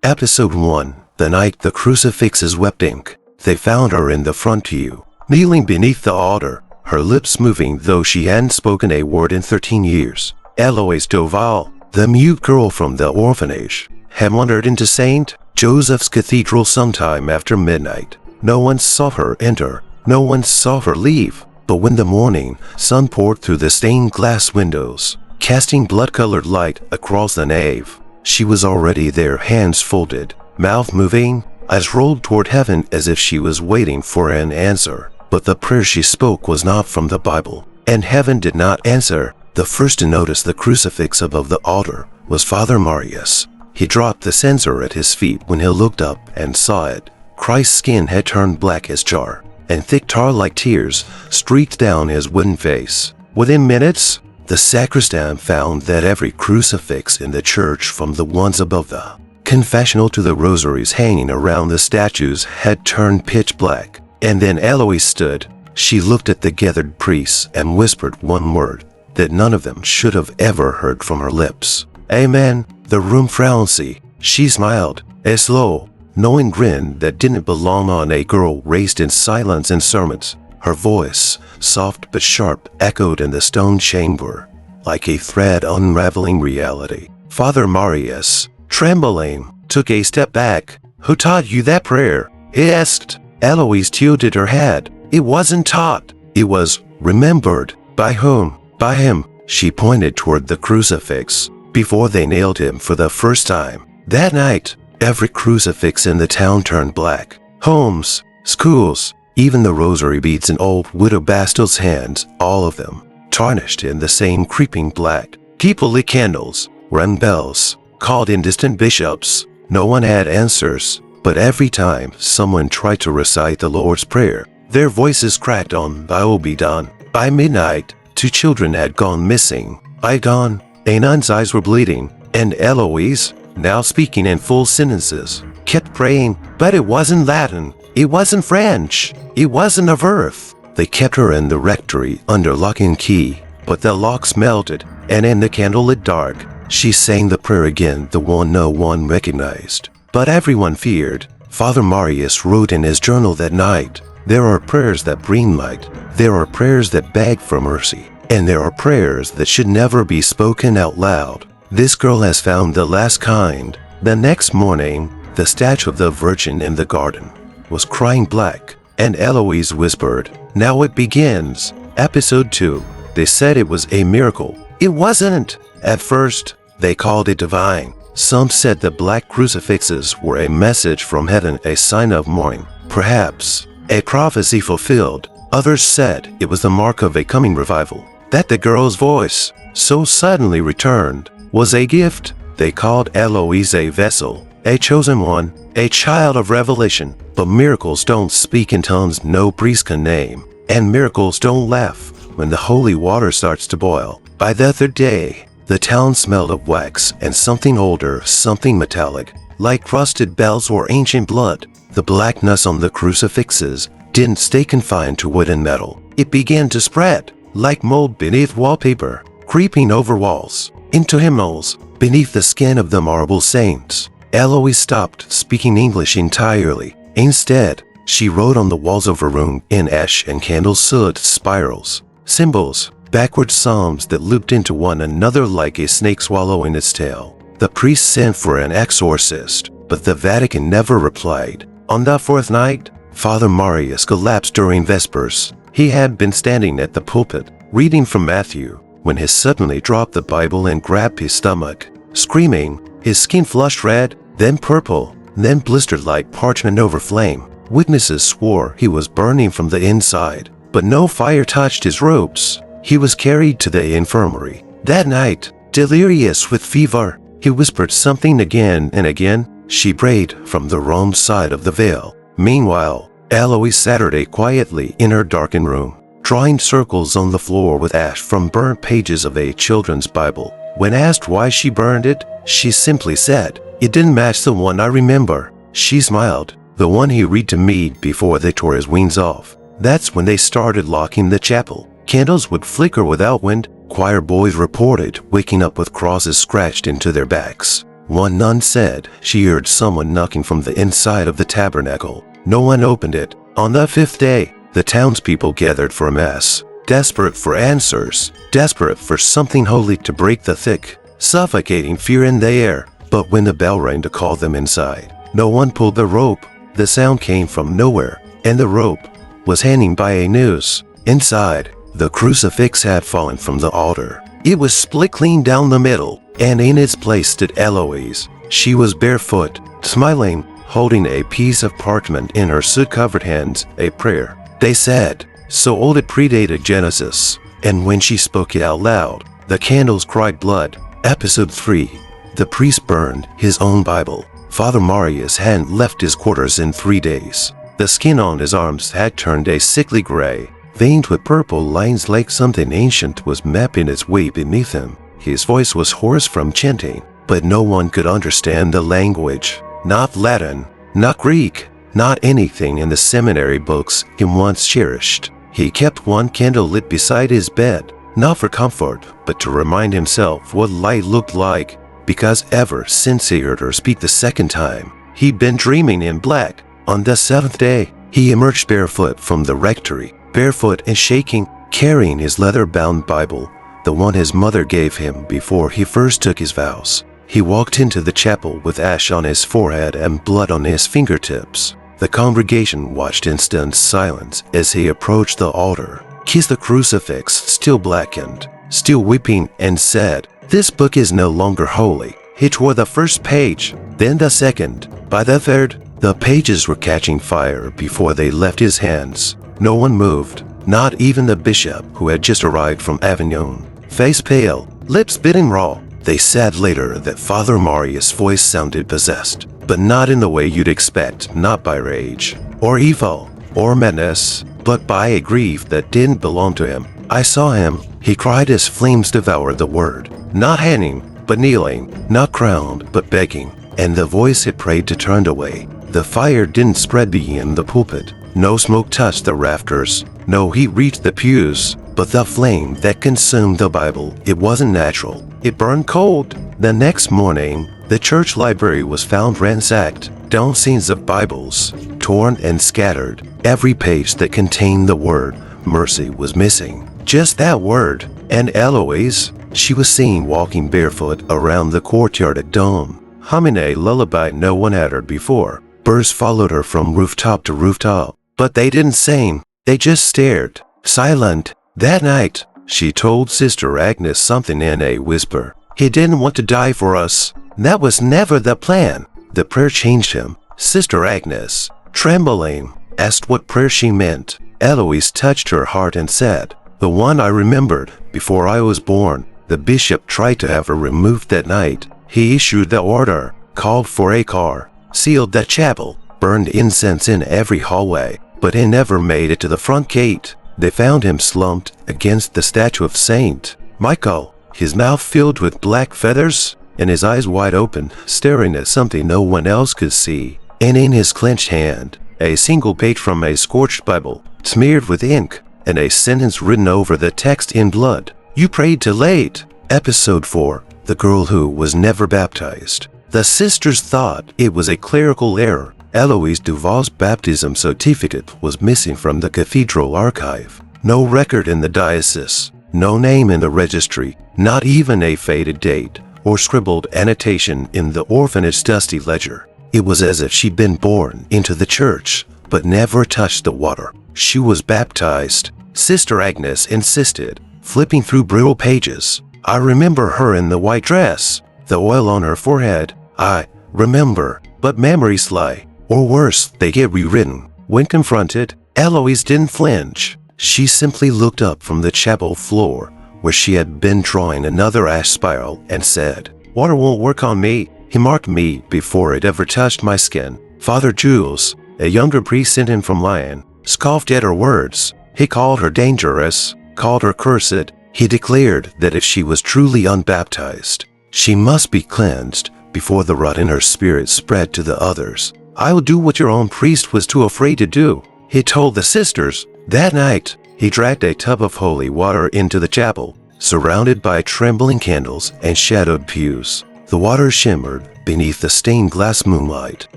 Episode 1. The night the crucifixes wept ink. They found her in the front pew, kneeling beneath the altar, her lips moving though she hadn't spoken a word in 13 years. Eloise Duval, the mute girl from the orphanage, had wandered into St. Joseph's Cathedral sometime after midnight. No one saw her enter, no one saw her leave. But when the morning sun poured through the stained glass windows, casting blood-colored light across the nave, she was already there, hands folded, mouth moving, eyes rolled toward heaven as if she was waiting for an answer. But the prayer she spoke was not from the Bible, and heaven did not answer. The first to notice the crucifix above the altar was Father Marius. He dropped the censer at his feet when he looked up and saw it. Christ's skin had turned black as tar, and thick tar-like tears streaked down his wooden face. Within minutes, the sacristan found that every crucifix in the church, from the ones above the confessional to the rosaries hanging around the statues, had turned pitch black. And then Eloise stood. She looked at the gathered priests and whispered one word that none of them should have ever heard from her lips. Amen. The room frowned. She smiled, a slow, knowing grin that didn't belong on a girl raised in silence and sermons. Her voice, soft but sharp, echoed in the stone chamber, like a thread unraveling reality. Father Marius, trembling, took a step back. Who taught you that prayer? He asked. Eloise tilted her head. It wasn't taught. It was remembered. By whom? By him. She pointed toward the crucifix. Before they nailed him for the first time. That night, every crucifix in the town turned black. Homes, schools, even the rosary beads in old Widow Bastil's hands, all of them tarnished in the same creeping black. People lit candles, rang bells, called in distant bishops. No one had answers, but every time someone tried to recite the Lord's Prayer, their voices cracked on "Thy will be done." By midnight, 2 children had gone missing. By dawn, a nun's eyes were bleeding, and Eloise, now speaking in full sentences, kept praying. But it wasn't Latin, it wasn't French, it wasn't a verse. They kept her in the rectory under lock and key, but the locks melted, and in the candlelit dark, she sang the prayer again, the one no one recognized. But everyone feared. Father Marius wrote in his journal that night, there are prayers that bring light, there are prayers that beg for mercy, and there are prayers that should never be spoken out loud. This girl has found the last kind. The next morning, the statue of the Virgin in the garden was crying black, and Eloise whispered, now it begins. Episode 2. They said it was a miracle. It wasn't. At first, they called it divine. Some said the black crucifixes were a message from heaven, a sign of mourning, perhaps a prophecy fulfilled. Others said it was the mark of a coming revival, that the girl's voice, so suddenly returned, was a gift. They called Eloise a vessel, a chosen one, a child of revelation. But miracles don't speak in tongues no priest can name, and miracles don't laugh when the holy water starts to boil. By the third day, the town smelled of wax and something older, something metallic, like rusted bells or ancient blood. The blackness on the crucifixes didn't stay confined to wood and metal. It began to spread, like mold beneath wallpaper, creeping over walls, into hymnals, beneath the skin of the marble saints. Eloise stopped speaking English entirely. Instead, she wrote on the walls of her room in ash and candle-soot spirals, symbols, backward psalms that looped into one another like a snake swallowing its tail. The priest sent for an exorcist, but the Vatican never replied. On the 4th night, Father Marius collapsed during Vespers. He had been standing at the pulpit, reading from Matthew, when he suddenly dropped the Bible and grabbed his stomach, screaming. His skin flushed red, then purple, then blistered like parchment over flame. Witnesses swore he was burning from the inside, but no fire touched his robes. He was carried to the infirmary. That night, delirious with fever, he whispered something again and again. She prayed from the wrong side of the veil. Meanwhile, Eloise sat quietly in her darkened room, drawing circles on the floor with ash from burnt pages of a children's Bible. When asked why she burned it, she simply said, it didn't match the one I remember. She smiled. The one he read to me before they tore his wings off. That's when they started locking the chapel. Candles would flicker without wind. Choir boys reported waking up with crosses scratched into their backs. One nun said she heard someone knocking from the inside of the tabernacle. No one opened it. On the 5th day, the townspeople gathered for mass, desperate for answers, desperate for something holy to break the thick, suffocating fear in the air. But when the bell rang to call them inside, no one pulled the rope. The sound came from nowhere, and the rope was hanging by a noose. Inside, the crucifix had fallen from the altar. It was split clean down the middle, and in its place stood Eloise. She was barefoot, smiling, holding a piece of parchment in her soot-covered hands, a prayer. They said, so old it predated Genesis, and when she spoke it out loud, the candles cried blood. Episode 3. The priest burned his own Bible. Father Marius hadn't left his quarters in 3 days. The skin on his arms had turned a sickly gray, veined with purple lines like something ancient was mapping its way beneath him. His voice was hoarse from chanting, but no one could understand the language. Not Latin, not Greek, not anything in the seminary books he once cherished. He kept one candle lit beside his bed, not for comfort, but to remind himself what light looked like, because ever since he heard her speak the second time, he'd been dreaming in black. On the 7th day, he emerged barefoot from the rectory, barefoot and shaking, carrying his leather-bound Bible, the one his mother gave him before he first took his vows. He walked into the chapel with ash on his forehead and blood on his fingertips. The congregation watched in stunned silence as he approached the altar, kissed the crucifix still blackened, still weeping, and said, "This book is no longer holy." He tore the first page, then the second. By the third, the pages were catching fire before they left his hands. No one moved, not even the bishop who had just arrived from Avignon. Face pale, lips biting raw. They said later that Father Marius' voice sounded possessed, but not in the way you'd expect, not by rage, or evil, or madness, but by a grief that didn't belong to him. "I saw him," he cried as flames devoured the word. Not hanging, but kneeling, not crowned, but begging, and the voice it prayed to turned away. The fire didn't spread beyond the pulpit. No smoke touched the rafters. No heat reached the pews. But the flame that consumed the Bible, it wasn't natural. It burned cold. The next morning, the church library was found ransacked. Dozens of Bibles, torn and scattered. Every page that contained the word mercy was missing. Just that word. And Eloise, she was seen walking barefoot around the courtyard at dawn, humming a lullaby no one had heard before. Birds followed her from rooftop to rooftop, but they didn't sing. They just stared, silent. That night, she told Sister Agnes something in a whisper. He didn't want to die for us. That was never the plan. The prayer changed him. Sister Agnes, trembling, asked what prayer she meant. Eloise touched her heart and said, "The one I remembered before I was born." The bishop tried to have her removed that night. He issued the order, called for a car, sealed the chapel, burned incense in every hallway, but he never made it to the front gate. They found him slumped against the statue of Saint Michael, his mouth filled with black feathers and his eyes wide open, staring at something no one else could see. And in his clenched hand, a single page from a scorched Bible, smeared with ink, and a sentence written over the text in blood. "You prayed too late." Episode 4. The girl who was never baptized. The sisters thought it was a clerical error. Eloise Duval's baptism certificate was missing from the cathedral archive. No record in the diocese, no name in the registry, not even a faded date or scribbled annotation in the orphanage dusty ledger. It was as if she'd been born into the church, but never touched the water. She was baptized, Sister Agnes insisted, flipping through brittle pages. "I remember her in the white dress, the oil on her forehead. I remember, but memories lie. Or worse, they get rewritten." When confronted, Eloise didn't flinch. She simply looked up from the chapel floor, where she had been drawing another ash spiral, and said, "Water won't work on me. He marked me before it ever touched my skin." Father Jules, a younger priest sent in from Lyon, scoffed at her words. He called her dangerous, called her cursed. He declared that if she was truly unbaptized, she must be cleansed before the rot in her spirit spread to the others. "I will do what your own priest was too afraid to do," he told the sisters. That night, he dragged a tub of holy water into the chapel, surrounded by trembling candles and shadowed pews. The water shimmered beneath the stained glass moonlight.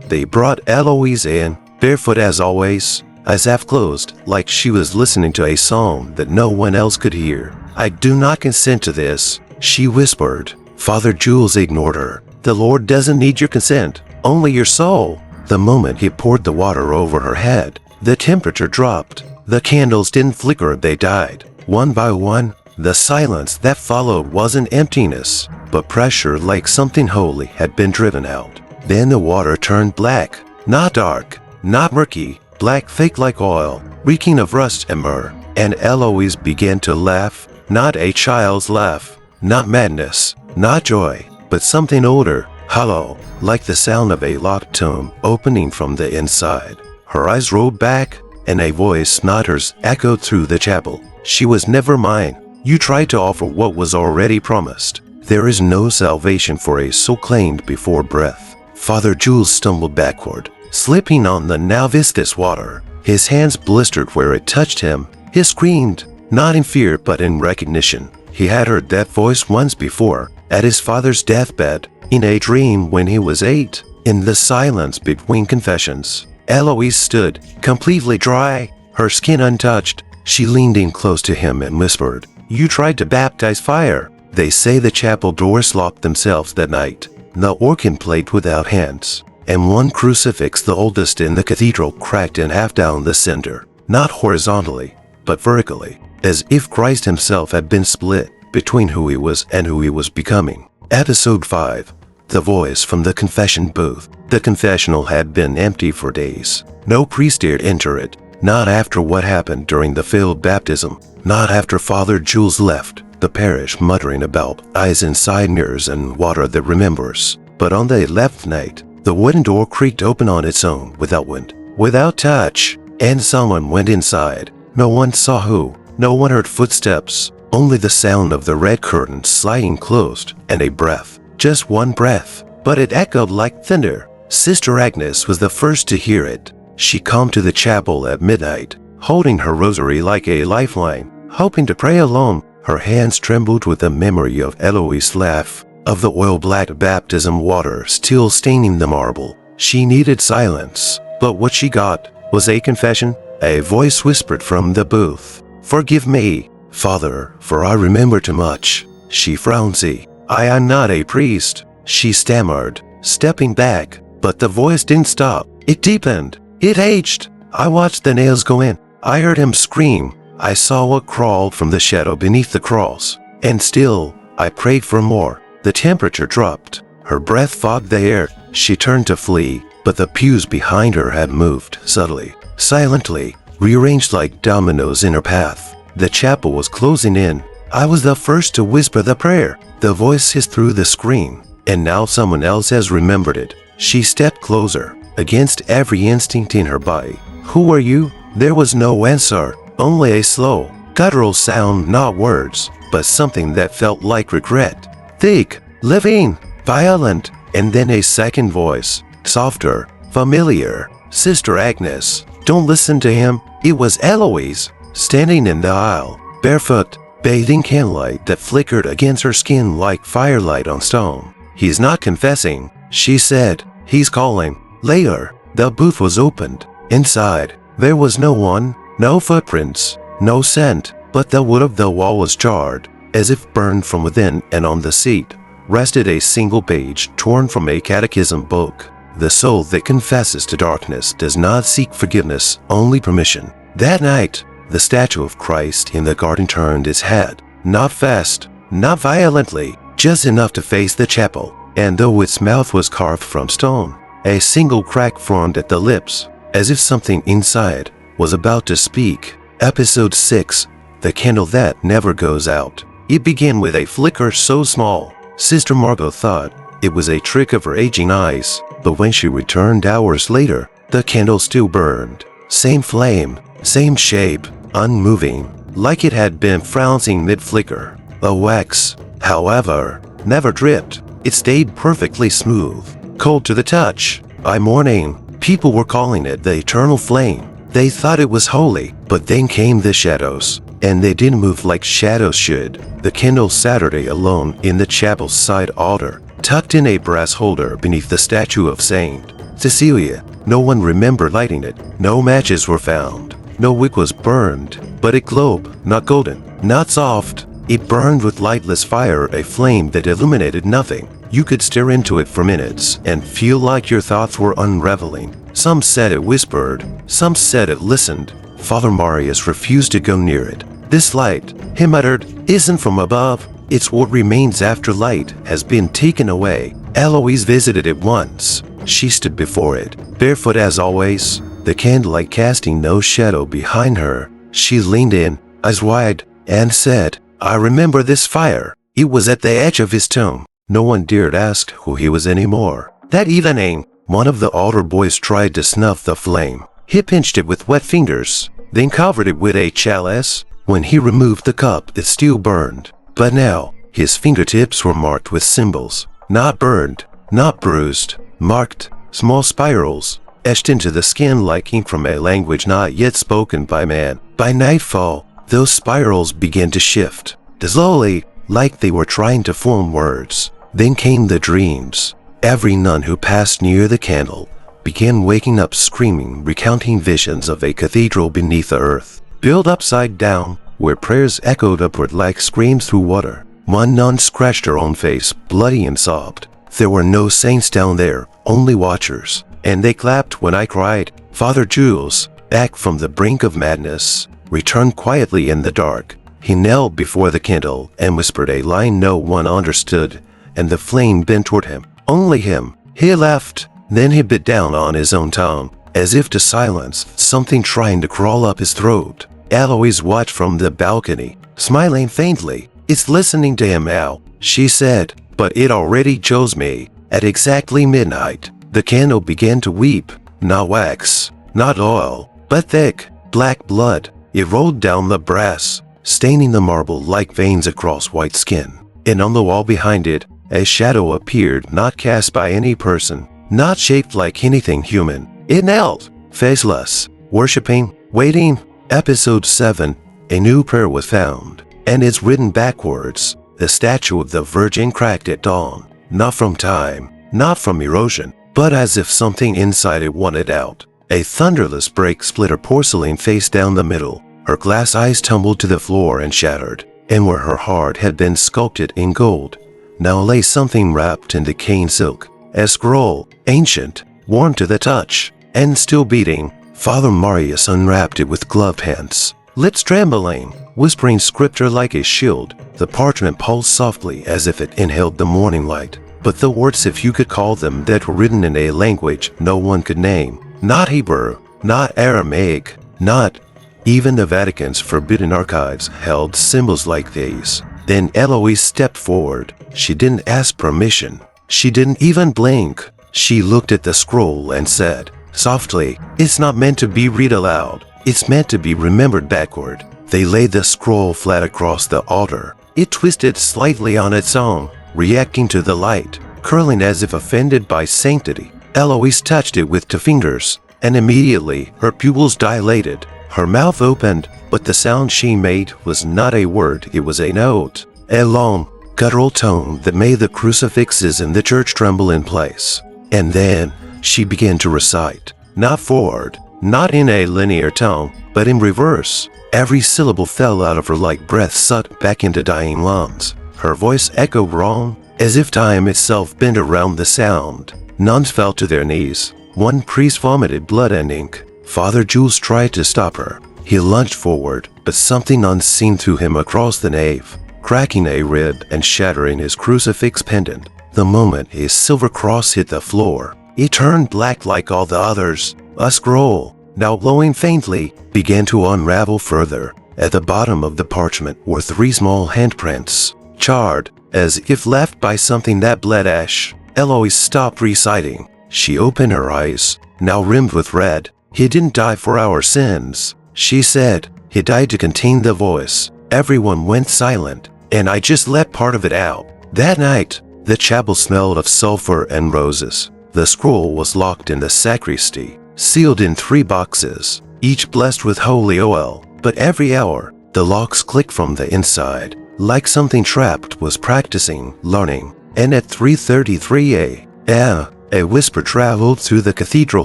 They brought Eloise in, barefoot as always, eyes half closed, like she was listening to a song that no one else could hear. "I do not consent to this," she whispered. Father Jules ignored her. "The Lord doesn't need your consent, only your soul." The moment he poured the water over her head, the temperature dropped. The candles didn't flicker, they died. One by one, the silence that followed wasn't emptiness, but pressure, like something holy had been driven out. Then the water turned black, not dark, not murky, black thick like oil, reeking of rust and myrrh. And Eloise began to laugh, not a child's laugh, not madness, not joy, but something older, hollow, like the sound of a locked tomb opening from the inside. Her eyes rolled back, and a voice, not hers, echoed through the chapel. "She was never mine. You tried to offer what was already promised. There is no salvation for a soul claimed before breath." Father Jules stumbled backward, slipping on the now viscous water. His hands blistered where it touched him. He screamed, not in fear but in recognition. He had heard that voice once before, at his father's deathbed, in a dream when he was 8. In the silence between confessions, Eloise stood, completely dry, her skin untouched. She leaned in close to him and whispered, "You tried to baptize fire." They say the chapel doors locked themselves that night. The organ played without hands, and one crucifix, the oldest in the cathedral, cracked in half down the center, not horizontally, but vertically, as if Christ himself had been split between who he was and who he was becoming. Episode 5. The voice from the confession booth. The confessional had been empty for days. No priest dared enter it, not after what happened during the failed baptism, not after Father Jules left the parish muttering about eyes inside mirrors and water that remembers. But on the 11th night, the wooden door creaked open on its own, without wind, without touch, and someone went inside. No one saw who, no one heard footsteps, only the sound of the red curtain sliding closed and a breath, just one breath, but it echoed like thunder. Sister Agnes was the first to hear it. She came to the chapel at midnight, holding her rosary like a lifeline, hoping to pray alone. Her hands trembled with the memory of Eloise's laugh, of the oil-black baptism water still staining the marble. She needed silence, but what she got was a confession. A voice whispered from the booth, "Forgive me, Father, for I remember too much." She frowned. "See, I am not a priest," she stammered, stepping back, but the voice didn't stop. It deepened. It aged. "I watched the nails go in. I heard him scream. I saw what crawled from the shadow beneath the cross. And still, I prayed for more." The temperature dropped. Her breath fogged the air. She turned to flee, but the pews behind her had moved subtly, silently, rearranged like dominoes in her path. The chapel was closing in. "I was the first to whisper the prayer," the voice hissed through the screen. "And now someone else has remembered it." She stepped closer, against every instinct in her body. "Who are you?" There was no answer, only a slow, guttural sound, not words, but something that felt like regret. Thick, living, violent, and then a second voice, softer, familiar. "Sister Agnes, don't listen to him." It was Eloise, standing in the aisle, barefoot, bathing candlelight that flickered against her skin like firelight on stone. "He's not confessing," she said. "He's calling." Later, the booth was opened. Inside, there was no one, no footprints, no scent, but the wood of the wall was charred, as if burned from within, and on the seat rested a single page torn from a catechism book. "The soul that confesses to darkness does not seek forgiveness, only permission." That night, the statue of Christ in the garden turned its head, not fast, not violently, just enough to face the chapel, and though its mouth was carved from stone, a single crack formed at the lips, as if something inside was about to speak. Episode 6. The candle that never goes out. It began with a flicker so small, Sister Margot thought it was a trick of her aging eyes, but when she returned hours later, the candle still burned. Same flame, same shape, unmoving, like it had been frowning mid-flicker. The wax, however, never dripped. It stayed perfectly smooth, cold to the touch. By morning, people were calling it the eternal flame. They thought it was holy, but then came the shadows, and they didn't move like shadows should. The candle Saturday alone in the chapel's side altar tucked in a brass holder beneath the statue of Saint Cecilia. No one remembered lighting it. No matches were found. No wick was burned, but it glowed, not golden, not soft. It burned with lightless fire, a flame that illuminated nothing. You could stare into it for minutes and feel like your thoughts were unraveling. Some said it whispered, some said it listened. Father Marius refused to go near it. This light, he muttered, isn't from above. It's what remains after light has been taken away. Eloise visited it once. She stood before it, barefoot as always, the candlelight casting no shadow behind her. She leaned in, eyes wide, and said, I remember this fire. It was at the edge of his tomb. No one dared ask who he was anymore. That evening, one of the altar boys tried to snuff the flame. He pinched it with wet fingers, then covered it with a chalice. When he removed the cup, it still burned. But now, his fingertips were marked with symbols. Not burned, not bruised, marked, small spirals, etched into the skin like ink from a language not yet spoken by man. By nightfall, those spirals began to shift, slowly, like they were trying to form words. Then came the dreams. Every nun who passed near the candle began waking up screaming, recounting visions of a cathedral beneath the earth, built upside down, where prayers echoed upward like screams through water. One nun scratched her own face, bloody, and sobbed. There were no saints down there, only watchers, and they clapped when I cried. Father Jules, back from the brink of madness, returned quietly in the dark. He knelt before the candle and whispered a line no one understood, and the flame bent toward him. Only him. He laughed. Then he bit down on his own tongue, as if to silence something trying to crawl up his throat. Eloise watched from the balcony, smiling faintly. It's listening to him now, she said, but it already chose me. At exactly midnight, the candle began to weep. Not wax, not oil, but thick, black blood. It rolled down the brass, staining the marble like veins across white skin. And on the wall behind it, a shadow appeared, not cast by any person, not shaped like anything human. It knelt, faceless, worshipping, waiting. Episode 7, a new prayer was found, and it's written backwards. The statue of the Virgin cracked at dawn, not from time, not from erosion, but as if something inside it wanted out. A thunderless break split her porcelain face down the middle. Her glass eyes tumbled to the floor and shattered, and where her heart had been sculpted in gold, now lay something wrapped in decaying silk. A scroll, ancient, warm to the touch, and still beating. Father Marius unwrapped it with gloved hands, lips trembling, whispering scripture like a shield. The parchment pulsed softly as if it inhaled the morning light. But the words, if you could call them, that were written in a language no one could name. Not Hebrew, not Aramaic, not even the Vatican's forbidden archives held symbols like these. Then Eloise stepped forward. She didn't ask permission. She didn't even blink. She looked at the scroll and said, softly, it's not meant to be read aloud. It's meant to be remembered backward. They laid the scroll flat across the altar. It twisted slightly on its own, reacting to the light, curling as if offended by sanctity. Eloise touched it with 2 fingers, and immediately her pupils dilated. Her mouth opened, but the sound she made was not a word, it was a note. A long, guttural tone that made the crucifixes in the church tremble in place. And then she began to recite, not forward, not in a linear tone, but in reverse. Every syllable fell out of her like breath sucked back into dying lungs. Her voice echoed wrong, as if time itself bent around the sound. Nuns fell to their knees. One priest vomited blood and ink. Father Jules tried to stop her. He lunged forward, but something unseen threw him across the nave, cracking a rib and shattering his crucifix pendant. The moment his silver cross hit the floor, it turned black like all the others. A scroll, now glowing faintly, began to unravel further. At the bottom of the parchment were 3 small handprints, charred, as if left by something that bled ash. Eloise stopped reciting. She opened her eyes, now rimmed with red. He didn't die for our sins, she said. He died to contain the voice. Everyone went silent, and I just let part of it out. That night, the chapel smelled of sulfur and roses. The scroll was locked in the sacristy, sealed in 3 boxes, each blessed with holy oil. But every hour, the locks clicked from the inside, like something trapped was practicing, learning. and at 3:33 a.m., a whisper traveled through the cathedral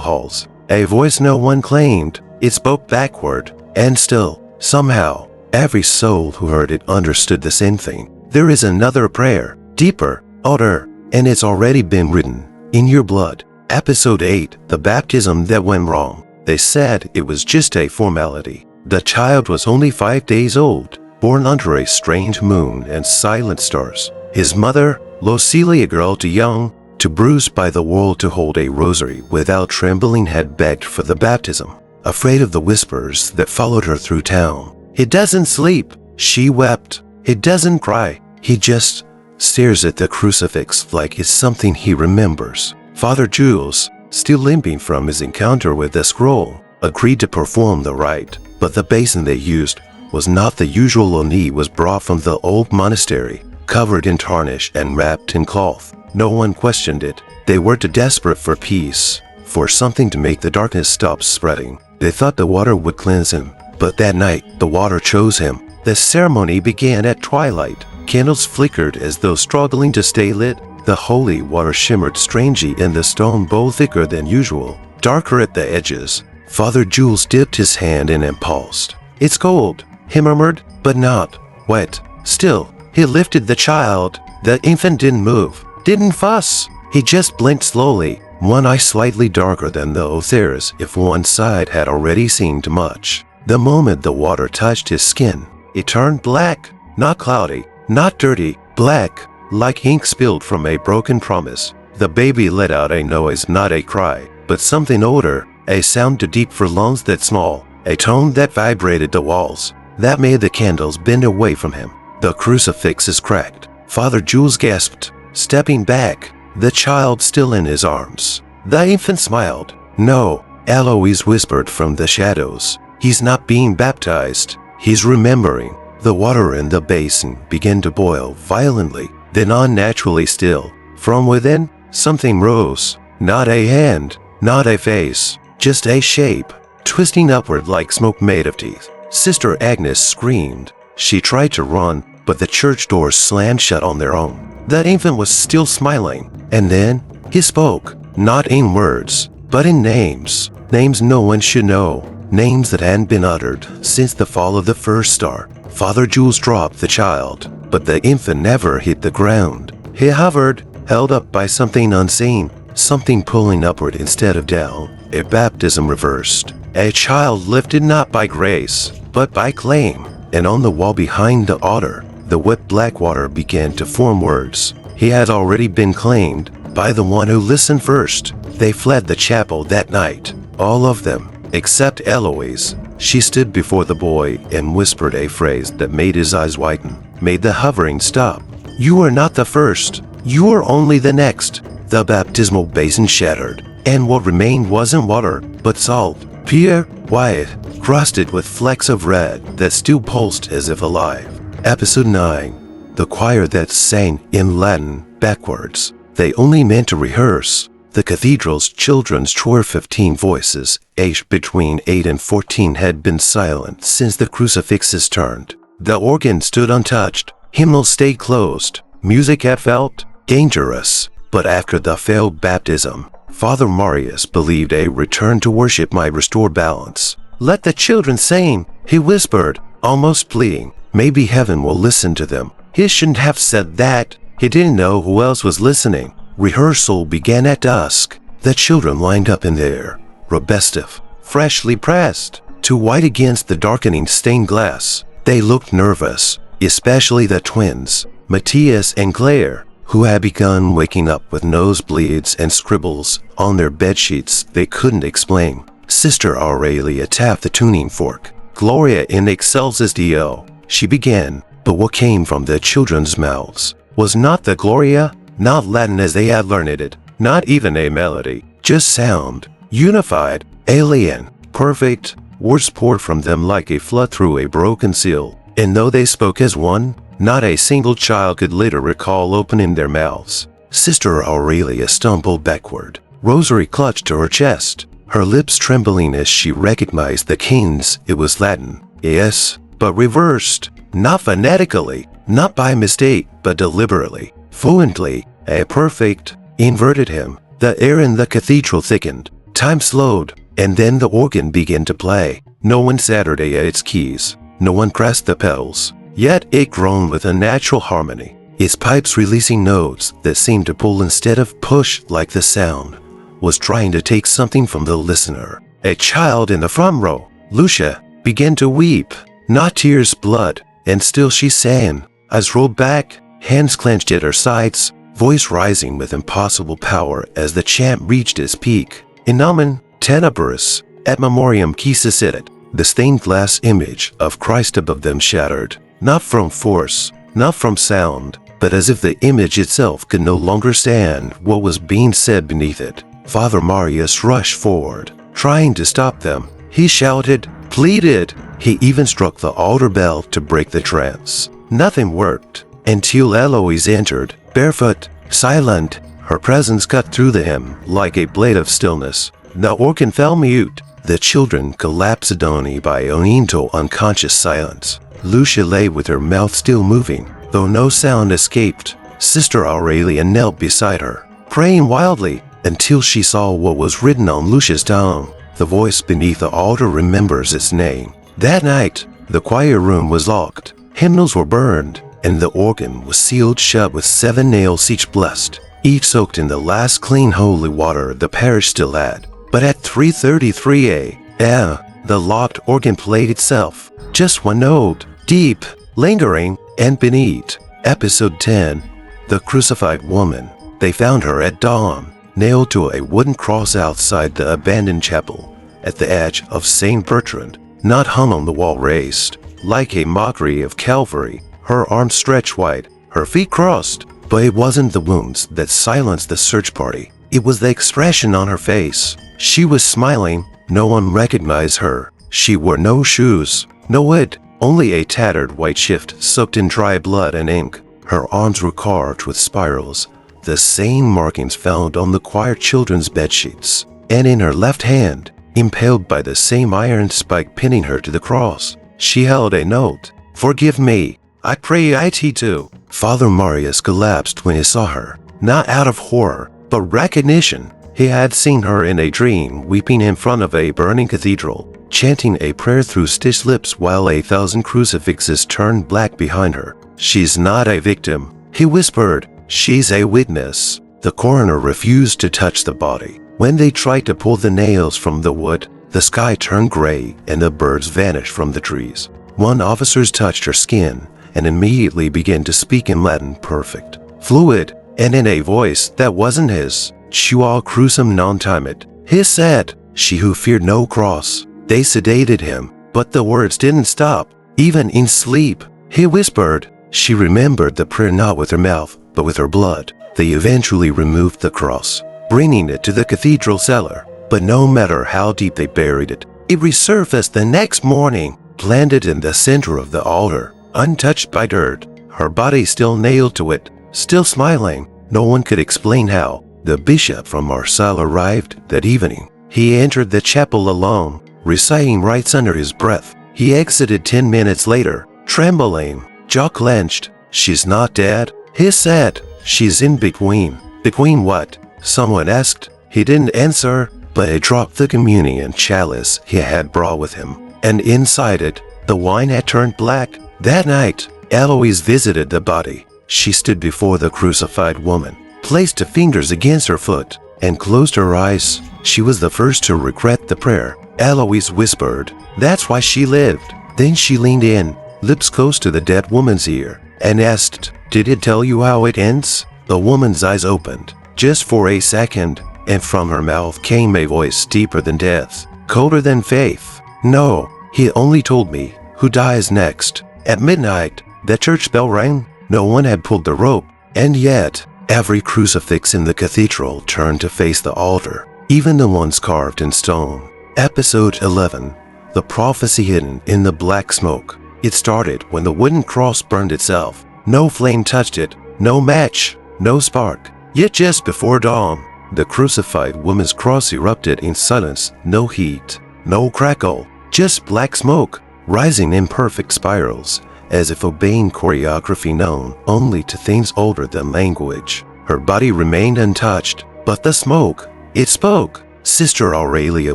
halls. A voice no one claimed. It spoke backward, and still, somehow, every soul who heard it understood the same thing. There is another prayer, deeper, older, and it's already been written in your blood. Episode 8, The Baptism That Went Wrong. They said it was just a formality. The child was only 5 days old, born under a strange moon and silent stars. His mother, Lucille, a girl too young, too bruised by the world to hold a rosary without trembling, had begged for the baptism, afraid of the whispers that followed her through town. He doesn't sleep, she wept. He doesn't cry, he just stares at the crucifix like it's something he remembers. Father Jules, still limping from his encounter with the scroll, agreed to perform the rite, but the basin they used was not the usual one. He was brought from the old monastery, covered in tarnish and wrapped in cloth. No one questioned it. They were too desperate for peace, for something to make the darkness stop spreading. They thought the water would cleanse him, but that night the water chose him. The ceremony began at twilight. Candles flickered as though struggling to stay lit. The holy water shimmered strangely in the stone bowl, thicker than usual, darker at the edges. Father Jules dipped his hand in and paused. "It's cold," he murmured, "but not wet." Still, he lifted the child. The infant didn't move, didn't fuss. He just blinked slowly, one eye slightly darker than the other's if one side had already seen too much. The moment the water touched his skin, it turned black, not cloudy, not dirty, black, like ink spilled from a broken promise. The baby let out a noise, not a cry, but something older, a sound too deep for lungs that small, a tone that vibrated the walls, that made the candles bend away from him. The crucifixes cracked. Father Jules gasped, stepping back, the child still in his arms. The infant smiled. "No," Eloise whispered from the shadows. "He's not being baptized. He's remembering." The water in the basin began to boil violently, then unnaturally still. From within, something rose. Not a hand, not a face, just a shape, twisting upward like smoke made of teeth. Sister Agnes screamed. She tried to run, but the church doors slammed shut on their own. The infant was still smiling, and then he spoke, not in words, but in names. Names no one should know, names that hadn't been uttered since the fall of the first star. Father Jules dropped the child, but the infant never hit the ground. He hovered, held up by something unseen, something pulling upward instead of down. A baptism reversed. A child lifted not by grace, but by claim. And on the wall behind the altar, the wet black water began to form words. He had already been claimed by the one who listened first. They fled the chapel that night, all of them, except Eloise. She stood before the boy and whispered a phrase that made his eyes widen, made the hovering stop. "You are not the first. You are only the next." The baptismal basin shattered, and what remained wasn't water, but salt, pure, white, crusted with flecks of red that still pulsed as if alive. Episode 9. The choir that sang in Latin backwards. They only meant to rehearse. The cathedral's children's choir, 15 voices, aged between 8 and 14, had been silent since the crucifixes turned. The organ stood untouched. Hymnals stayed closed. Music had felt dangerous. But after the failed baptism, Father Marius believed a return to worship might restore balance. "Let the children sing," he whispered, almost pleading. "Maybe heaven will listen to them." He shouldn't have said that. He didn't know who else was listening. Rehearsal began at dusk. The children lined up in their robestif, freshly pressed, too white against the darkening stained glass. They looked nervous, especially the twins, Matthias and Claire, who had begun waking up with nosebleeds and scribbles on their bedsheets they couldn't explain. Sister Aurelia tapped the tuning fork. "Gloria in excelsis Deo," she began, but what came from the children's mouths was not the Gloria, not Latin as they had learned it, not even a melody, just sound, unified, alien, perfect. Words poured from them like a flood through a broken seal, and though they spoke as one, not a single child could later recall opening their mouths. Sister Aurelia stumbled backward, rosary clutched to her chest, her lips trembling as she recognized the kings. It was Latin, yes, but reversed, not phonetically, not by mistake, but deliberately, fluently. a perfect, inverted hymn. The air in the cathedral thickened, time slowed, and then the organ began to play. No one Saturday at its keys, no one pressed the pedals, yet it groaned with a natural harmony, its pipes releasing notes that seemed to pull instead of push, like the sound was trying to take something from the listener. A child in the front row, Lucia, began to weep, not tears, blood, and still she sang, eyes rolled back, hands clenched at her sides, voice rising with impossible power as the chant reached its peak. In nomen tenebris, et memoriam qui succeeded, the stained glass image of Christ above them shattered, not from force, not from sound, but as if the image itself could no longer stand what was being said beneath it. Father Marius rushed forward, trying to stop them. He shouted, pleaded. He even struck the altar bell to break the trance. Nothing worked until Eloise entered, barefoot, silent. Her presence cut through the hymn like a blade of stillness. The organ fell mute. The children collapsed into unconscious silence. Lucia lay with her mouth still moving, though no sound escaped. Sister Aurelia knelt beside her, praying wildly until she saw what was written on Lucia's tongue. The voice beneath the altar remembers its name. That night, the choir room was locked, hymnals were burned, and the organ was sealed shut with 7 nails each blessed, each soaked in the last clean holy water the parish still had. But at 3:33 a.m., the locked organ played itself, just one note, deep, lingering, and beneath. Episode 10, The Crucified Woman. They found her at dawn, nailed to a wooden cross outside the abandoned chapel, at the edge of St. Bertrand, not hung on the wall, raised, like a mockery of Calvary, her arms stretched wide, her feet crossed. But it wasn't the wounds that silenced the search party. It was the expression on her face. She was smiling. No one recognized her. She wore no shoes, no hood, only a tattered white shift soaked in dry blood and ink. Her arms were carved with spirals, the same markings found on the choir children's bedsheets, and in her left hand, impaled by the same iron spike pinning her to the cross, she held a note. Forgive me, I pray it too. Father Marius collapsed when he saw her, not out of horror, but recognition. He had seen her in a dream, weeping in front of a burning cathedral, chanting a prayer through stitched lips while 1,000 crucifixes turned black behind her. She's not a victim, he whispered. She's a witness. The coroner refused to touch the body. When they tried to pull the nails from the wood, the sky turned gray and the birds vanished from the trees. One officer touched her skin and immediately began to speak in Latin perfect, fluid, and in a voice that wasn't his. Tua crucem non timet, he said, she who feared no cross. They sedated him, but the words didn't stop, even in sleep. He whispered. She remembered the prayer not with her mouth, but with her blood. They eventually removed the cross, bringing it to the cathedral cellar. But no matter how deep they buried it, it resurfaced the next morning, planted in the center of the altar, untouched by dirt, her body still nailed to it, still smiling. No one could explain how. The bishop from Marseille arrived that evening. He entered the chapel alone, reciting rites under his breath. He exited 10 minutes later, trembling, jaw clenched. She's not dead, he said. She's in between. Between what? Someone asked. He didn't answer, but he dropped the communion chalice he had brought with him, and inside it, the wine had turned black. That night, Eloise visited the body. She stood before the crucified woman, placed her fingers against her foot, and closed her eyes. She was the first to regret the prayer. Eloise whispered, "That's why she lived." Then she leaned in, lips close to the dead woman's ear, and asked, "Did it tell you how it ends?" The woman's eyes opened, just for a second, and from her mouth came a voice deeper than death, colder than faith. "No, he only told me who dies next." At midnight, the church bell rang. No one had pulled the rope, and yet every crucifix in the cathedral turned to face the altar, even the ones carved in stone. Episode 11. The prophecy hidden in the black smoke. It started when the wooden cross burned itself. No flame touched it, no match, no spark. Yet just before dawn, the crucified woman's cross erupted in silence. No heat, no crackle, just black smoke, rising in perfect spirals, as if obeying choreography known only to things older than language. Her body remained untouched, but the smoke, it spoke. Sister Aurelia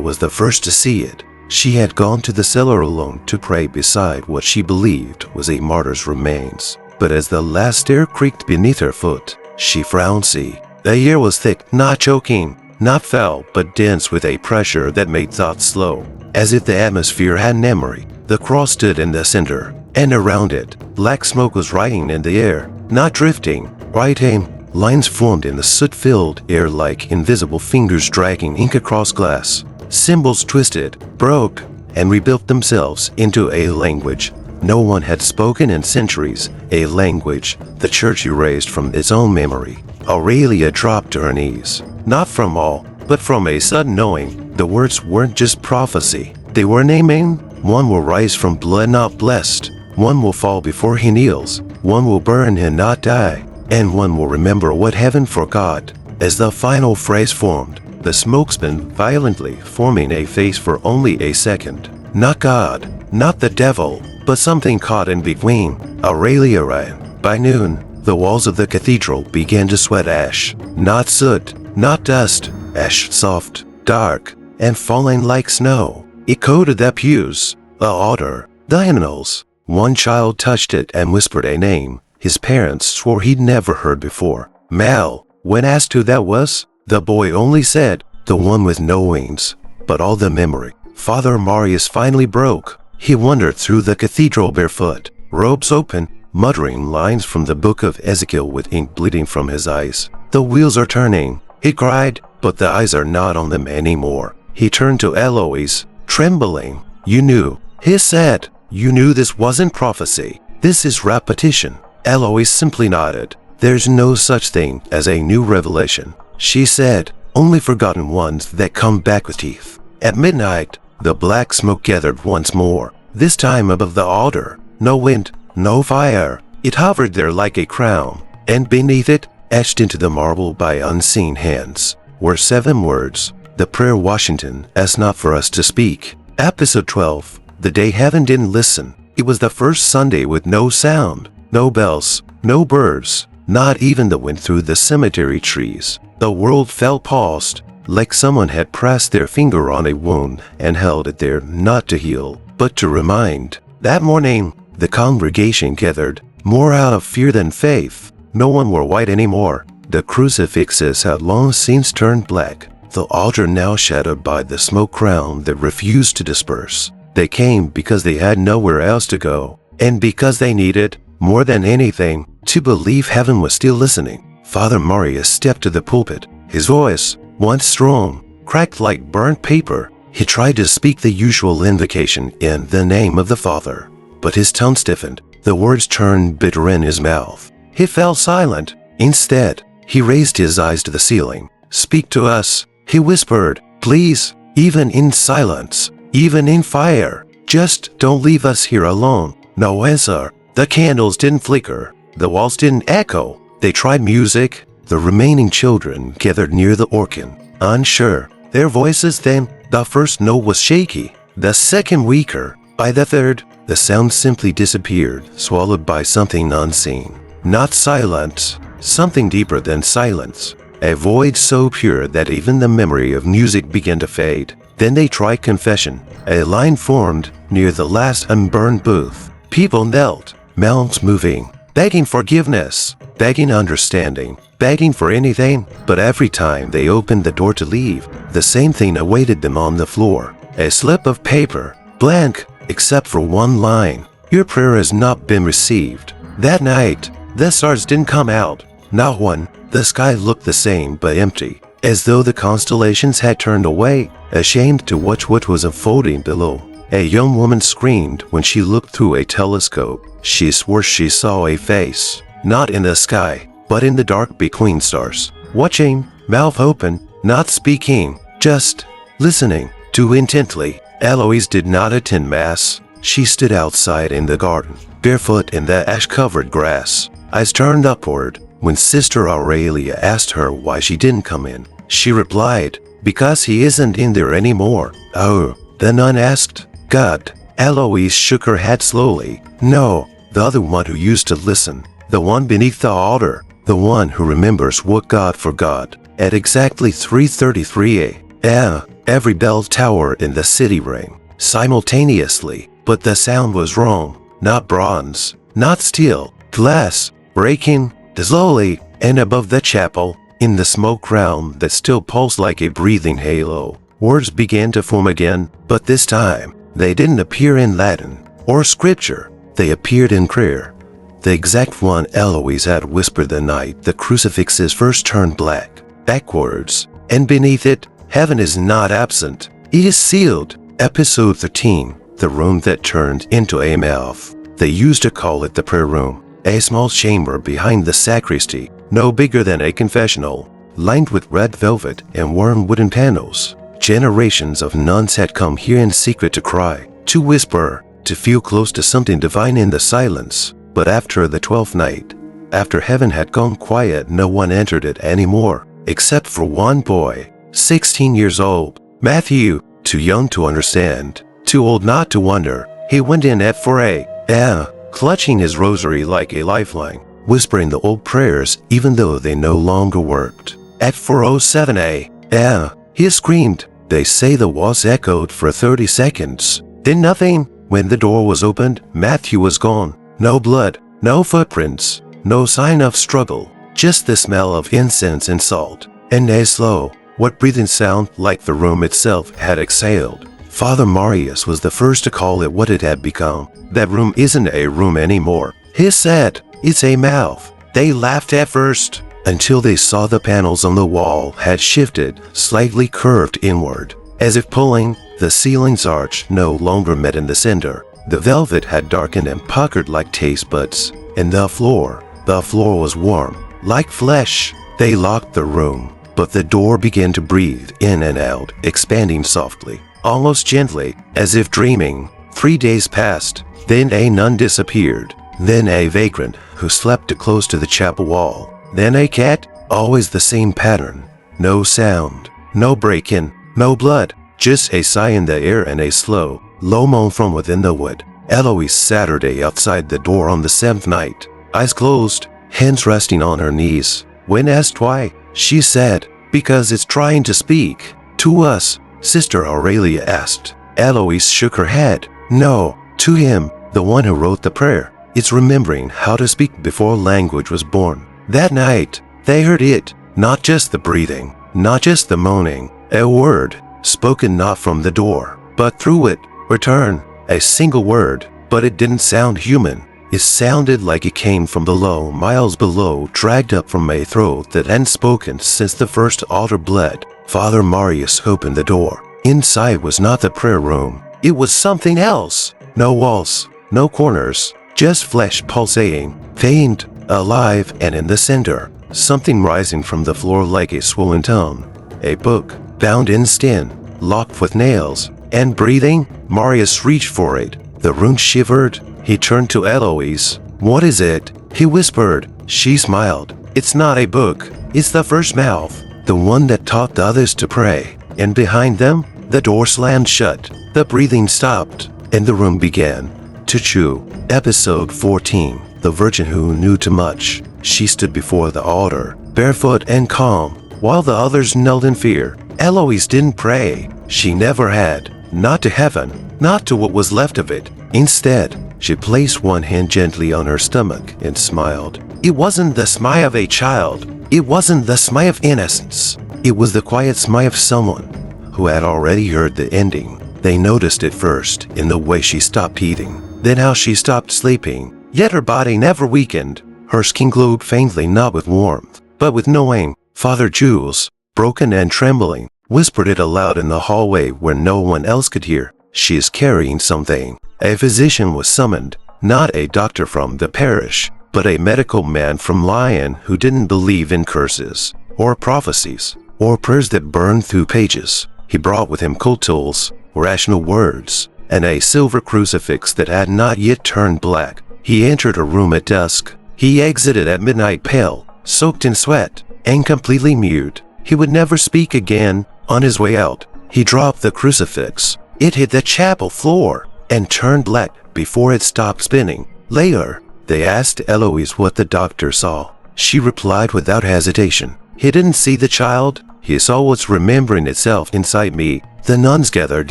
was the first to see it. She had gone to the cellar alone to pray beside what she believed was a martyr's remains. But as the last stair creaked beneath her foot, she frowned. See, the air was thick, not choking, not foul, but dense with a pressure that made thought slow. As if the atmosphere had memory, the cross stood in the center, and around it, black smoke was rising in the air, not drifting, writing. Lines formed in the soot-filled air like invisible fingers dragging ink across glass. Symbols twisted, broke, and rebuilt themselves into a language no one had spoken in centuries, a language the church erased from its own memory. Aurelia dropped to her knees, not from awe, but from a sudden knowing. The words weren't just prophecy, they were naming. One will rise from blood not blessed, one will fall before he kneels, one will burn and not die, and one will remember what heaven forgot. As the final phrase formed, the smoke spun violently, forming a face for only a second. Not God, not the devil, but something caught in between. Aurelia ran. By noon, the walls of the cathedral began to sweat ash. Not soot, not dust, ash soft, dark, and falling like snow. It coated the pews, the altar, the hymnals. One child touched it and whispered a name his parents swore he'd never heard before. Mal. When asked who that was, the boy only said, the one with no wings, but all the memory. Father Marius finally broke. He wandered through the cathedral barefoot, robes open, muttering lines from the book of Ezekiel with ink bleeding from his eyes. The wheels are turning, he cried, but the eyes are not on them anymore. He turned to Eloise, trembling. You knew, he said. You knew this wasn't prophecy. This is repetition. Eloise simply nodded. There's no such thing as a new revelation, she said, only forgotten ones that come back with teeth. At midnight, the black smoke gathered once more, this time above the altar. No wind, no fire. It hovered there like a crown, and beneath it, etched into the marble by unseen hands, were 7 words. The prayer Washington asked not for us to speak. Episode 12. The day heaven didn't listen. It was the first Sunday with no sound, no bells, no birds, not even the wind through the cemetery trees. The world felt paused, like someone had pressed their finger on a wound and held it there not to heal, but to remind. That morning, the congregation gathered, more out of fear than faith. No one wore white anymore. The crucifixes had long since turned black, the altar now shadowed by the smoke crown that refused to disperse. They came because they had nowhere else to go, and because they needed, more than anything, to believe heaven was still listening. Father Marius stepped to the pulpit. His voice, once strong, cracked like burnt paper. He tried to speak the usual invocation in the name of the Father, but his tongue stiffened. The words turned bitter in his mouth. He fell silent. Instead, he raised his eyes to the ceiling. Speak to us, he whispered. Please, even in silence, even in fire. Just don't leave us here alone. No answer. The candles didn't flicker. The walls didn't echo. They tried music. The remaining children gathered near the organ, unsure. Their voices then, the first note was shaky, the second weaker. By the third, the sound simply disappeared, swallowed by something unseen. Not silence, something deeper than silence. A void so pure that even the memory of music began to fade. Then they tried confession. A line formed near the last unburned booth. People knelt, mouths moving, begging forgiveness, begging understanding, begging for anything. But every time they opened the door to leave, the same thing awaited them on the floor. A slip of paper, blank, except for one line. Your prayer has not been received. That night, the stars didn't come out. Not one. The sky looked the same but empty, as though the constellations had turned away, ashamed to watch what was unfolding below. A young woman screamed when she looked through a telescope. She swore she saw a face, not in the sky, but in the dark between stars, watching, mouth open, not speaking, just listening too intently. Eloise did not attend Mass. She stood outside in the garden, barefoot in the ash-covered grass, eyes turned upward. When Sister Aurelia asked her why she didn't come in, she replied, because he isn't in there anymore. Oh, the nun asked. God. Eloise shook her head slowly. No, the other one who used to listen, the one beneath the altar. the one who remembers what God forgot. At exactly 3:33 a.m., every bell tower in the city rang simultaneously, but the sound was wrong. Not bronze, not steel, glass, breaking slowly, and above the chapel, in the smoke realm that still pulsed like a breathing halo, words began to form again, but this time, they didn't appear in Latin or scripture. They appeared in prayer. The exact one Eloise had whispered the night the crucifixes first turned black, backwards, and beneath it, heaven is not absent. It is sealed. Episode 13, the room that turned into a mouth. They used to call it the prayer room, a small chamber behind the sacristy, no bigger than a confessional, lined with red velvet and worn wooden panels. Generations of nuns had come here in secret to cry, to whisper, to feel close to something divine in the silence. But after the 12th night, after heaven had gone quiet, no one entered it anymore, except for one boy, 16 years old, Matthew, too young to understand, too old not to wonder. He went in at 4 a.m., clutching his rosary like a lifeline, whispering the old prayers even though they no longer worked. At 4:07 a.m., he screamed. They say the walls echoed for 30 seconds. Then nothing. When the door was opened, Matthew was gone. No blood, no footprints, no sign of struggle, just the smell of incense and salt, and a slow, wet breathing sound like the room itself had exhaled. Father Marius was the first to call it what it had become. That room isn't a room anymore, he said. It's a mouth. They laughed at first, until they saw the panels on the wall had shifted, slightly curved inward, as if pulling. The ceiling's arch no longer met in the center. The velvet had darkened and puckered like taste buds, and the floor was warm, like flesh. They locked the room, but the door began to breathe in and out, expanding softly, almost gently, as if dreaming. 3 days passed, then a nun disappeared, then a vagrant who slept close to the chapel wall, then a cat, always the same pattern. No sound, no break-in, no blood, just a sigh in the air and a slow, low moan from within the wood. Eloise Saturday outside the door on the 7th night, eyes closed, hands resting on her knees. When asked why, she said, "Because it's trying to speak to us," Sister Aurelia asked. Eloise shook her head. "No, to him, the one who wrote the prayer. It's remembering how to speak before language was born." That night, they heard it, not just the breathing, not just the moaning, a word, spoken not from the door, but through it. Return, a single word, but it didn't sound human. It sounded like it came from below, miles below, dragged up from a throat that hadn't spoken since the first altar bled. Father Marius opened the door. Inside was not the prayer room. It was something else. No walls, no corners, just flesh pulsating, faint, alive, and in the center, something rising from the floor like a swollen tongue. A book, bound in skin, locked with nails, and breathing. Marius reached for it. The room shivered. He turned to Eloise. "What is it?" he whispered. She smiled. "It's not a book. It's the first mouth, the one that taught the others to pray." And behind them, the door slammed shut. The breathing stopped, and the room began to chew. Episode 14, the Virgin who knew too much. She stood before the altar, barefoot and calm, while the others knelt in fear. Eloise didn't pray. She never had. Not to heaven, not to what was left of it. Instead, she placed one hand gently on her stomach and smiled. It wasn't the smile of a child. It wasn't the smile of innocence. It was the quiet smile of someone who had already heard the ending. They noticed it first in the way she stopped eating, then how she stopped sleeping. Yet her body never weakened. Her skin glowed faintly, not with warmth, but with knowing. Father Jules, broken and trembling, whispered it aloud in the hallway where no one else could hear. "She is carrying something." A physician was summoned, not a doctor from the parish, but a medical man from Lyon who didn't believe in curses, or prophecies, or prayers that burned through pages. He brought with him cold tools, rational words, and a silver crucifix that had not yet turned black. He entered a room at dusk. He exited at midnight, pale, soaked in sweat, and completely mute. He would never speak again. On his way out, he dropped the crucifix. It hit the chapel floor and turned black before it stopped spinning. Later, they asked Eloise what the doctor saw. she replied without hesitation. He didn't see the child. He saw what's remembering itself inside me. The nuns gathered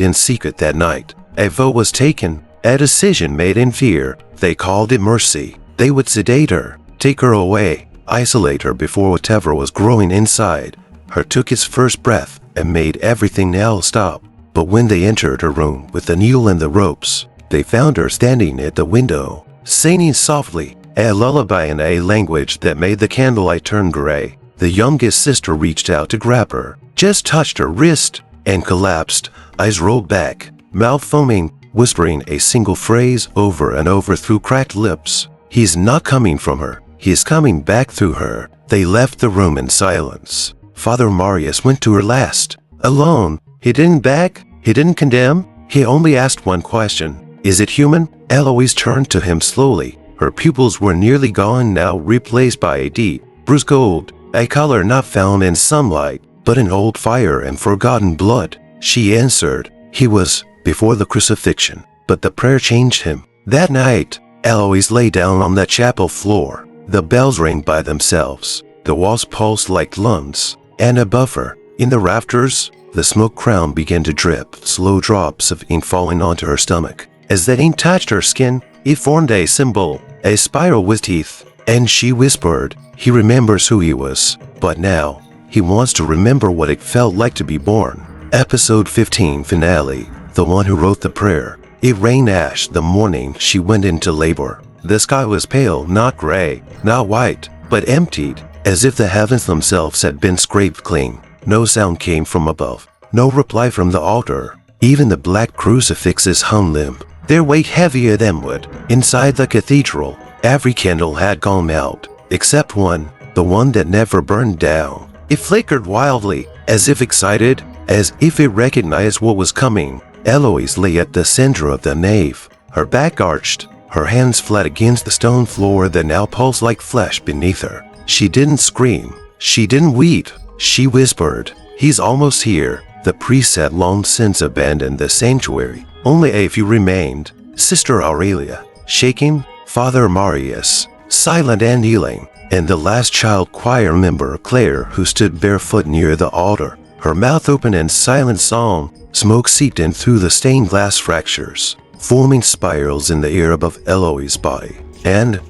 in secret that night. A vote was taken, a decision made in fear. They called it mercy. They would sedate her, take her away, isolate her before whatever was growing inside her took its first breath and made everything else stop. But when they entered her room with the needle and the ropes, they found her standing at the window, singing softly a lullaby in a language that made the candlelight turn gray. The youngest sister reached out to grab her, just touched her wrist, and collapsed, eyes rolled back, mouth foaming, whispering a single phrase over and over through cracked lips. He's not coming from her. He's coming back through her. They left the room in silence. Father Marius went to her last, alone. He didn't beg. He didn't condemn. He only asked one question. Is it human? Eloise turned to him slowly. Her pupils were nearly gone now, replaced by a deep, bruised gold, a color not found in sunlight, but in old fire and forgotten blood. She answered. He was before the crucifixion, but the prayer changed him. That night, Eloise lay down on the chapel floor. The bells rang by themselves. The walls pulsed like lungs, and above her, in the rafters, the smoke crown began to drip, slow drops of ink falling onto her stomach. As that ink touched her skin, it formed a symbol, a spiral with teeth, and she whispered, he remembers who he was, but now, he wants to remember what it felt like to be born. Episode 15 finale. The one who wrote the prayer. It rained ash the morning she went into labor. The sky was pale, not gray, not white, but emptied, as if the heavens themselves had been scraped clean. No sound came from above, no reply from the altar. Even the black crucifixes hung limp, their weight heavier than wood. Inside the cathedral, every candle had gone out, except one, the one that never burned down. It flickered wildly, as if excited, as if it recognized what was coming. Eloise lay at the center of the nave, her back arched, her hands flat against the stone floor that now pulsed like flesh beneath her. She didn't scream. She didn't weep. She whispered, he's almost here. The priests had long since abandoned the sanctuary. Only a few remained. Sister Aurelia, shaking, Father Marius, silent and kneeling, and the last child choir member, Claire, who stood barefoot near the altar, her mouth open in silent song. Smoke seeped in through the stained glass fractures, forming spirals in the air above Eloise's body. And,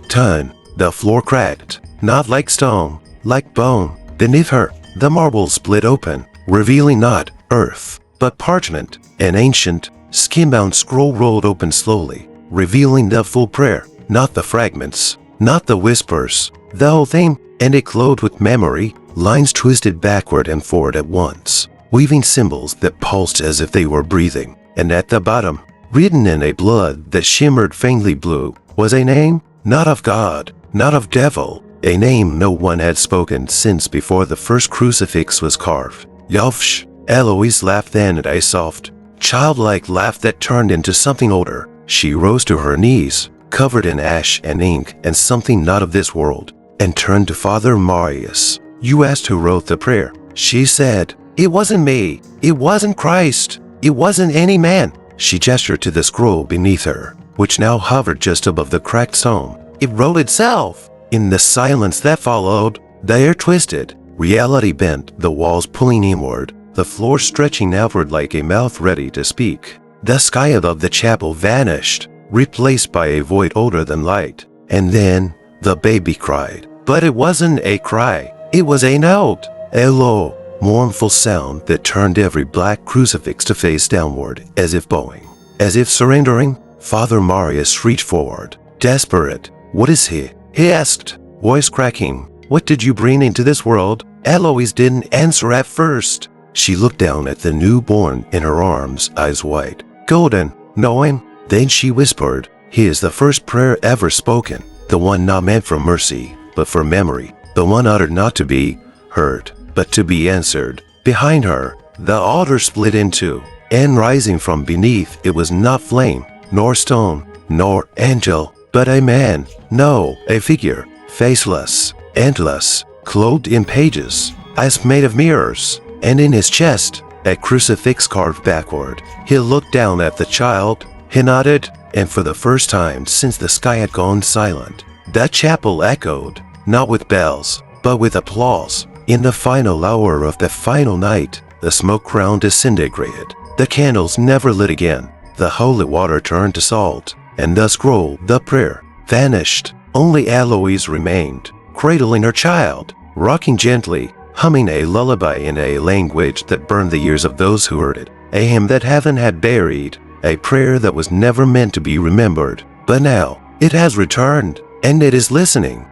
the floor cracked, not like stone, like bone. Beneath her, the marble split open, revealing not earth, but parchment. An ancient, skin-bound scroll rolled open slowly, revealing the full prayer, not the fragments, not the whispers, the whole thing. And it glowed with memory, lines twisted backward and forward at once, weaving symbols that pulsed as if they were breathing. And at the bottom, written in a blood that shimmered faintly blue, was a name, not of God, not of devil, a name no one had spoken since before the first crucifix was carved. Yovsh. Eloise laughed then, at a soft, childlike laugh that turned into something older. She rose to her knees, covered in ash and ink and something not of this world, and turned to Father Marius. You asked who wrote the prayer. She said, it wasn't me. It wasn't Christ. It wasn't any man. She gestured to the scroll beneath her, which now hovered just above the cracked stone. It wrote itself. In the silence that followed, the air twisted, reality bent, the walls pulling inward, the floor stretching outward like a mouth ready to speak. The sky above the chapel vanished, replaced by a void older than light. And then, the baby cried. But it wasn't a cry. It was a note, a low, mournful sound that turned every black crucifix to face downward, as if bowing, as if surrendering. Father Marius reached forward, desperate. What is he? He asked, voice cracking. What did you bring into this world? Eloise didn't answer at first. She looked down at the newborn in her arms, eyes wide. Golden, knowing. Then she whispered, he is the first prayer ever spoken, the one not meant for mercy, but for memory, the one uttered not to be heard, but to be answered. Behind her, the altar split in two, and rising from beneath it was not flame, nor stone, nor angel, but a man, no, a figure, faceless, endless, clothed in pages, eyes made of mirrors, and in his chest, a crucifix carved backward. He looked down at the child, he nodded, and for the first time since the sky had gone silent, the chapel echoed. not with bells, but with applause. In the final hour of the final night, the smoke crown disintegrated. The candles never lit again. The holy water turned to salt, and the scroll, the prayer, vanished. Only Eloise remained, cradling her child, rocking gently, humming a lullaby in a language that burned the ears of those who heard it, a hymn that heaven had buried, a prayer that was never meant to be remembered. But now, it has returned, and it is listening.